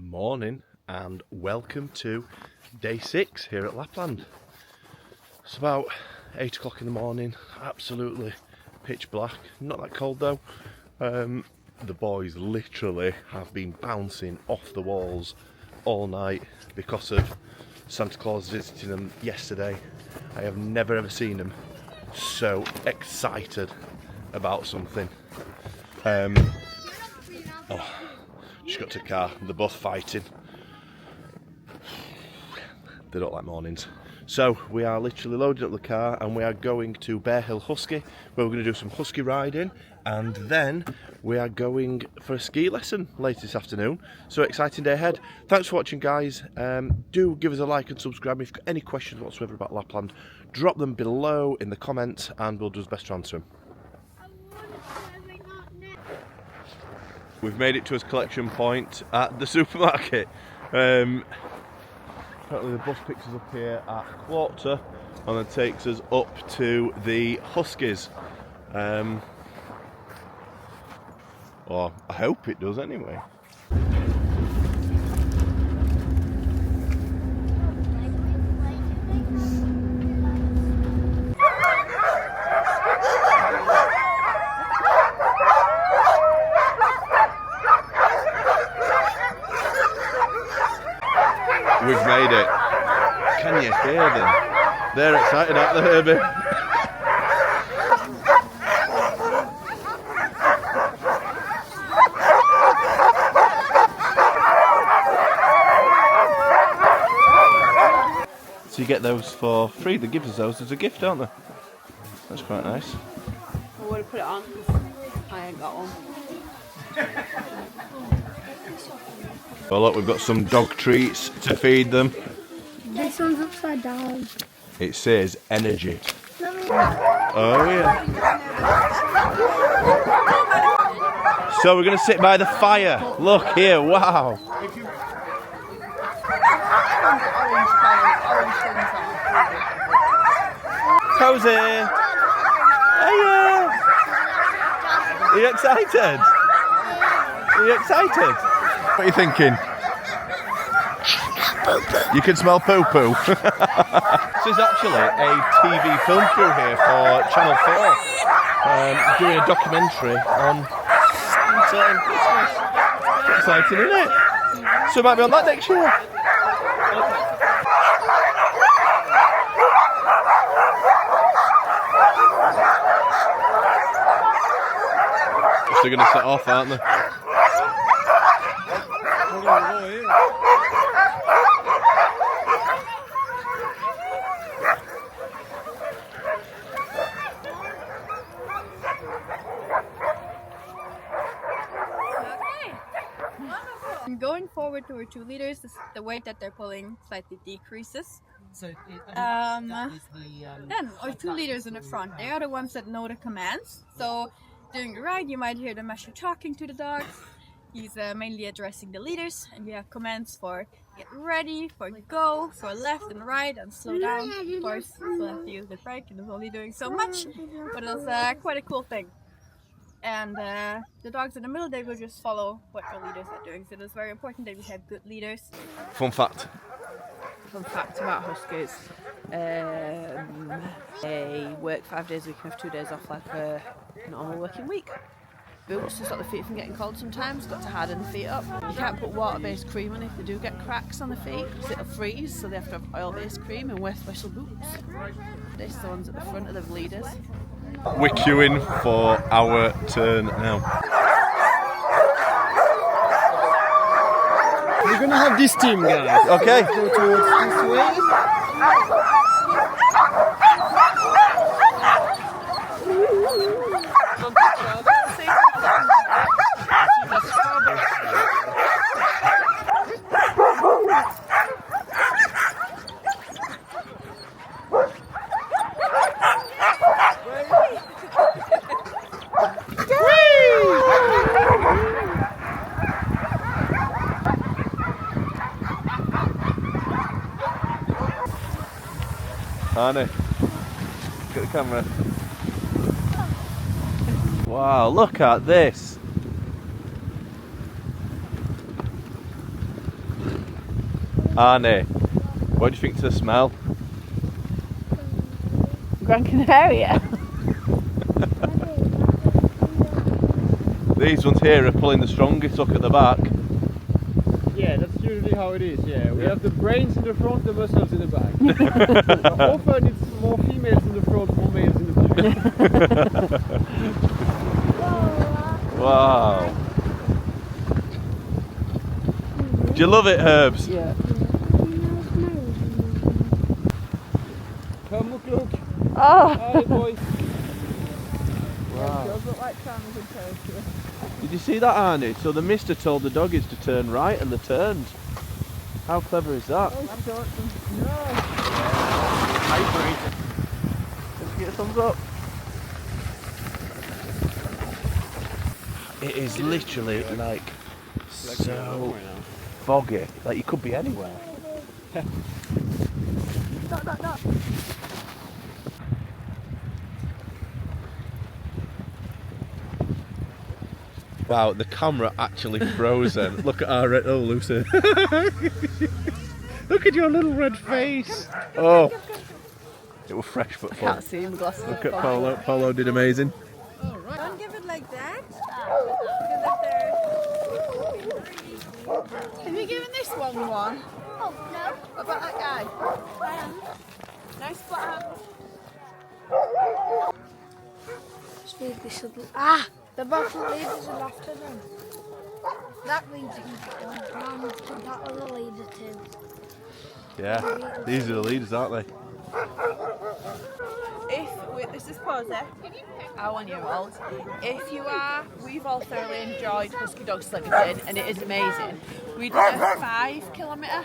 Morning and welcome to day 6 here at Lapland. It's about 8 o'clock in the morning, absolutely pitch black, not that cold though. The boys literally have been bouncing off the walls all night because of Santa Claus visiting them yesterday. I have never ever seen them so excited about something. Just got to the car, they're both fighting. They don't like mornings. So we are literally loading up the car and we are going to Bearhill Husky, where we're going to do some husky riding, and then we are going for a ski lesson later this afternoon. So exciting day ahead. Thanks for watching, guys. Do give us a like and subscribe. If you've got any questions whatsoever about Lapland, drop them below in the comments and we'll do our best to answer them. We've made it to his collection point at the supermarket. Apparently the bus picks us up here at 1:15 and then takes us up to the Huskies. Or I hope it does anyway. We've made it. Can you hear them? They're excited, aren't they, Herbie? So you get those for free. They give us those as a gift, don't they? That's quite nice. I would have put it on. I ain't got one. Well, look, we've got some dog treats to feed them. This one's upside down. It says energy. Oh yeah. So we're going to sit by the fire. Look here, wow. Cozy. Hiya. Are you excited? Are you excited? What are you thinking? You can smell poo-poo. This is actually a TV film crew here for Channel 4, doing a documentary on Santa and Christmas. Exciting, isn't it? So it might be on that next year. They're going to set off, aren't they? Going forward to our 2 leaders, the weight that they're pulling slightly decreases. So Then our 2 leaders in the front, they are the ones that know the commands. So during the ride, you might hear the master talking to the dogs. He's mainly addressing the leaders, and you have commands for get ready, for go, for left and right, and slow down. Of course, we'll have to use the brake, and it's only doing so much, but it's quite a cool thing. And the dogs in the middle, they will just follow what the leaders are doing. So it's very important that we have good leaders. Fun fact. Fun fact about Huskies. They work 5 days a week and have 2 days off like a normal working week. Boots to stop the feet from getting cold sometimes, got to harden the feet up. You can't put water-based cream on if they do get cracks on the feet because it'll freeze, so they have to have oil-based cream and wear special boots. These are the ones at the front of the leaders. We're queuing for our turn now. we're gonna have this team, guys. Okay. Let's go towards this way. Arnie, get the camera. Wow, look at this. Arnie, what do you think to the smell? Gran Canaria. These ones here are pulling the strongest hook at the back. Yeah, that's usually how it is, yeah. We have the brains in the front, the muscles in the back. Often it's more females in the front, more males in the back. Wow. Do you love it, Herbs? Yeah. Come look. Oh. Hi boys. Wow. Those look like trams in Turkey. Did you see that, Arnie? So the mister told the doggies to turn right and they turned. How clever is that? Oh, Let's get a thumbs up. It is literally like so foggy. Like you could be anywhere. Wow, the camera actually frozen. Look at our oh Lucy. Look at your little red face. Oh, it was fresh but full. Can't see in the glasses. Look at Polo. Polo did amazing. Don't give it like that. Have you given this one? Oh, no. What about that guy? Nice flat hand. Speak this up. Ah! The bottle leaders are after them. That means you can get one. That was the leader too. Yeah, these are the leaders, aren't they? This is Posey, our 1-year-old. If you are, we've all thoroughly enjoyed Husky Dog Sledding and it is amazing. We did a 5 kilometre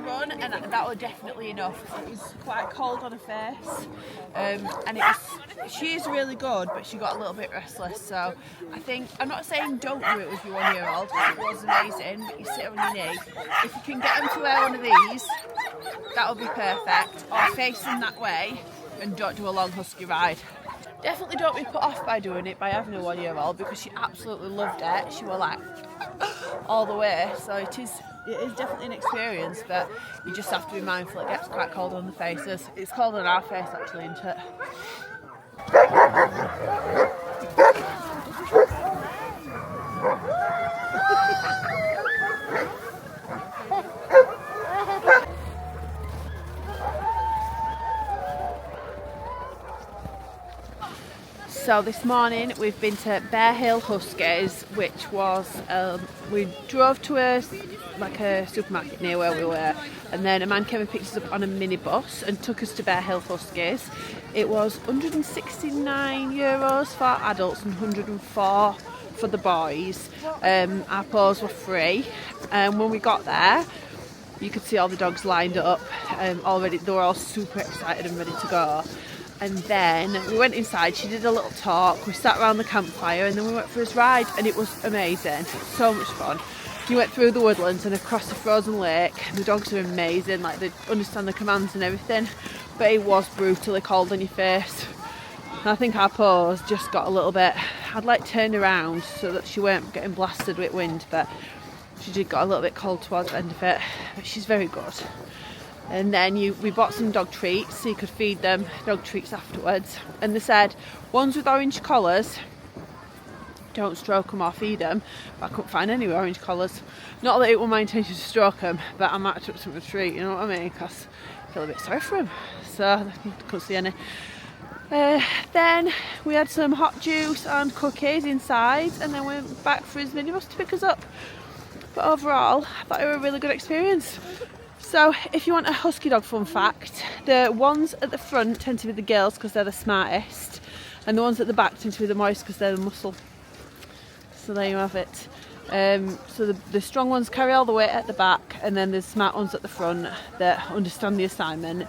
run and that was definitely enough. It was quite cold on her face and she is really good but she got a little bit restless, so I think, I'm not saying don't do it with your 1-year-old because it was amazing, but you sit on your knee. If you can get them to wear one of these, that would be perfect, or face them that way and don't do a long husky ride. Definitely don't be put off by doing it by having a 1-year-old because she absolutely loved it. She was like all the way, so it is definitely an experience, but you just have to be mindful it gets quite cold on the faces. It's cold on our face actually, isn't it? So this morning we've been to Bearhill Huskies, which was we drove to a supermarket near where we were, and then a man came and picked us up on a minibus and took us to Bearhill Huskies. It was €169 for adults and 104 for the boys. Our paws were free, and when we got there you could see all the dogs lined up already. They were all super excited and ready to go. And then we went inside, she did a little talk, we sat around the campfire and then we went for his ride and it was amazing, so much fun. You went through the woodlands and across the frozen lake. The dogs are amazing, like they understand the commands and everything, but it was brutally cold on your face. And I think our paws just got a little bit, I'd like turned around so that she weren't getting blasted with wind, but she did got a little bit cold towards the end of it, but she's very good. And then we bought some dog treats so you could feed them dog treats afterwards. And they said, ones with orange collars, don't stroke them or feed them. But I couldn't find any with orange collars. Not that it was my intention to stroke them, but I might have took some of a treat, you know what I mean? Because I feel a bit sorry for them. So I couldn't see any. Then we had some hot juice and cookies inside and then went back for his minibus to pick us up. But overall, I thought it was a really good experience. So if you want a husky dog fun fact, the ones at the front tend to be the girls because they're the smartest, and the ones at the back tend to be the most because they're the muscle. So there you have it. So the strong ones carry all the weight at the back, and then the smart ones at the front that understand the assignment,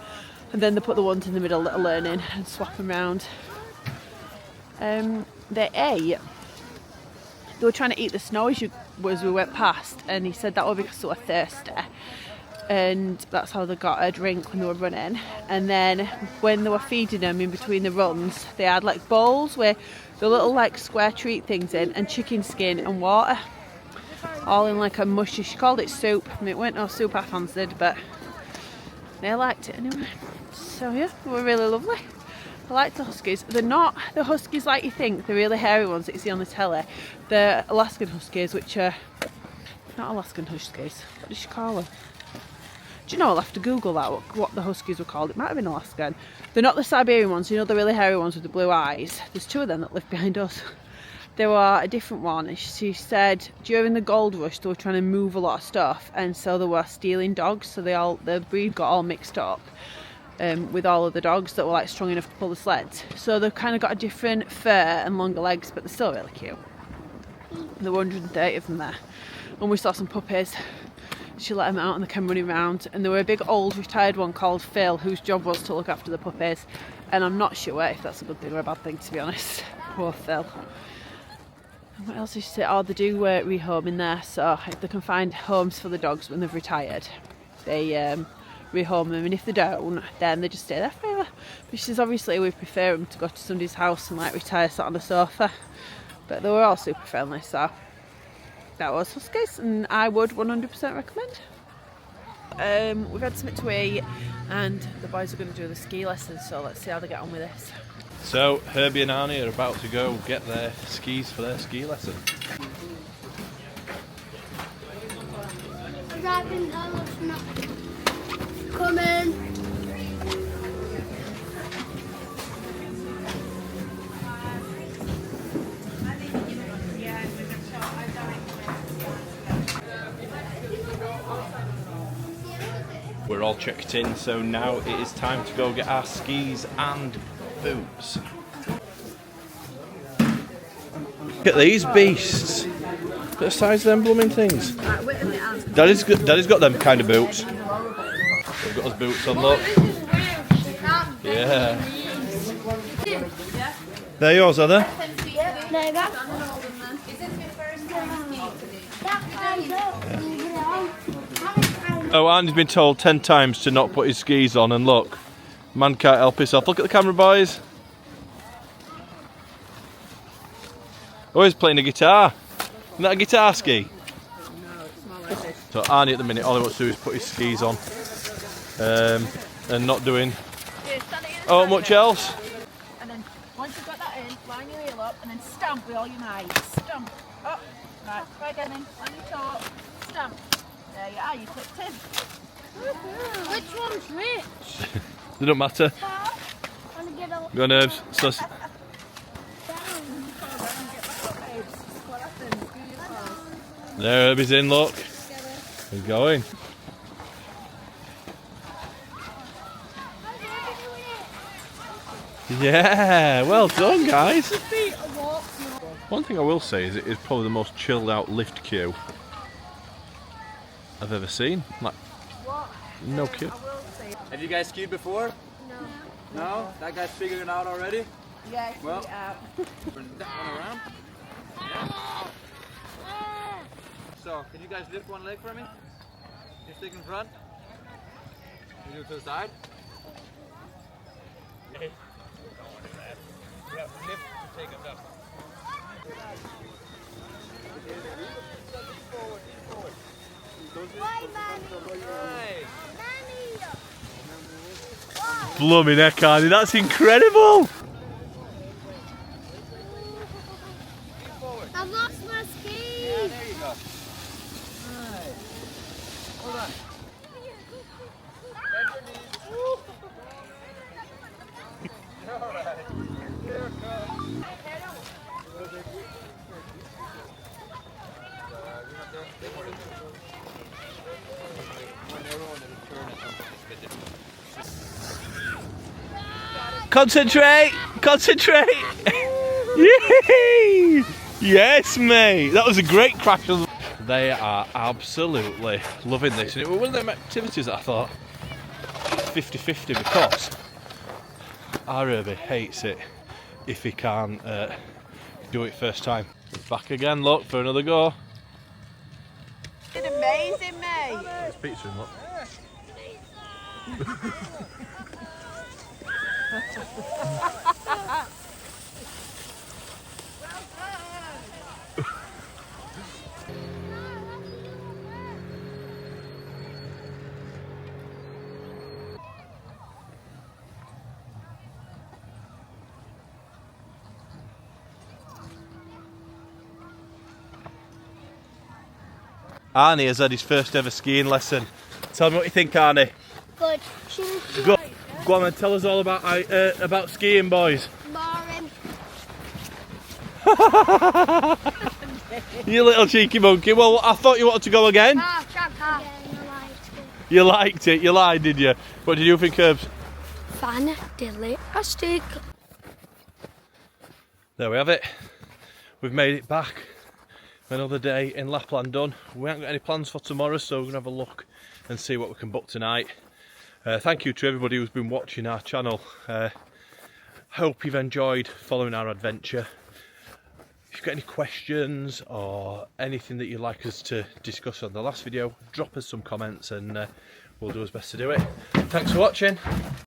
and then they put the ones in the middle that are learning and swap them around. They were trying to eat the snow as we went past, and he said that was because they were thirsty. And that's how they got a drink when they were running. And then when they were feeding them in between the runs, they had like bowls with the little like square treat things in and chicken skin and water. all in like a mushy, she called it soup. I mean, it weren't no soup I fancied, but they liked it anyway. So yeah, they were really lovely. I like the Huskies. They're not the Huskies like you think, the really hairy ones that you see on the telly. They're Alaskan Huskies, which are not Alaskan Huskies. What did she call them? Do you know, I'll have to Google that, what the Huskies were called. It might have been Alaskan. They're not the Siberian ones, you know, the really hairy ones with the blue eyes. There's two of them that live behind us. There were a different one, and she said during the gold rush they were trying to move a lot of stuff, and so they were stealing dogs, so the breed got all mixed up with all of the dogs that were like strong enough to pull the sleds. So they've kind of got a different fur and longer legs, but they're still really cute. There were 130 of them there. And we saw some puppies. She let them out and they came running around, and there were a big old retired one called Phil whose job was to look after the puppies, and I'm not sure if that's a good thing or a bad thing, to be honest. Poor Phil. And what else did she say? Oh, they do rehome in there, so if they can find homes for the dogs when they've retired, they rehome them, and if they don't, then they just stay there forever. But she says obviously we prefer them to go to somebody's house and like retire sat on the sofa, but they were all super friendly, so that was Huskies, and I would 100% recommend. We've had something to eat, and the boys are going to do the ski lessons, so let's see how they get on with this. So Herbie and Arnie are about to go get their skis for their ski lesson. Come in. We're all checked in, so now it is time to go get our skis and boots. Look at these beasts. Look at the size of them blooming things. Daddy's got them kind of boots. We've got his boots on, look. Yeah. They're yours, are they? Oh, Andy's been told 10 times to not put his skis on, and look, man can't help himself. Look at the camera, boys. Oh, he's playing a guitar. Isn't that a guitar ski? No, it's more like this. So Arnie at the minute, all he wants to do is put his skis on, and not doing much else. And then once you've got that in, line your heel up and then stamp with all your might. Stamp. Oh, right, try again then. On your toe, stamp. There you are, you clipped in. Which one's which? It don't matter. Go nerves. So, there, Herbie's in, look. He's going. Yeah, well done, guys. One thing I will say is it is probably the most chilled out lift queue I've ever seen. Like, no queue. Have you guys skied before? No. No? That guy's figuring it out already? Yeah, well, turn that one around. Yeah. So, can you guys lift one leg for me? You stick in front. You do it to the side. Hey. Yeah, lift to take it up. Blooming heck, Arnie, that's incredible! I've lost my skis. Yeah, there you go. Nice. Hold on. Bend your knees. Alright. Here it comes. Concentrate! Concentrate! Yay! Yes, mate! That was a great crash. They are absolutely loving this. And it was one of them activities that I thought 50-50 because our Herbie hates it if he can't do it first time. Back again, look, for another go. Did amazing, mate. There's pizza in, look. Arnie has had his first ever skiing lesson. Tell me what you think, Arnie. Good. Go on and tell us all about skiing, boys. Boring. You little cheeky monkey. Well, I thought you wanted to go again. You liked it. You lied, did you? What did you think, Herbs? Fantastic. There we have it. We've made it back. Another day in Lapland done. We haven't got any plans for tomorrow, so we're going to have a look and see what we can book tonight. Thank you to everybody who's been watching our channel. Hope you've enjoyed following our adventure. If you've got any questions or anything that you'd like us to discuss on the last video, drop us some comments and we'll do our best to do it. Thanks for watching.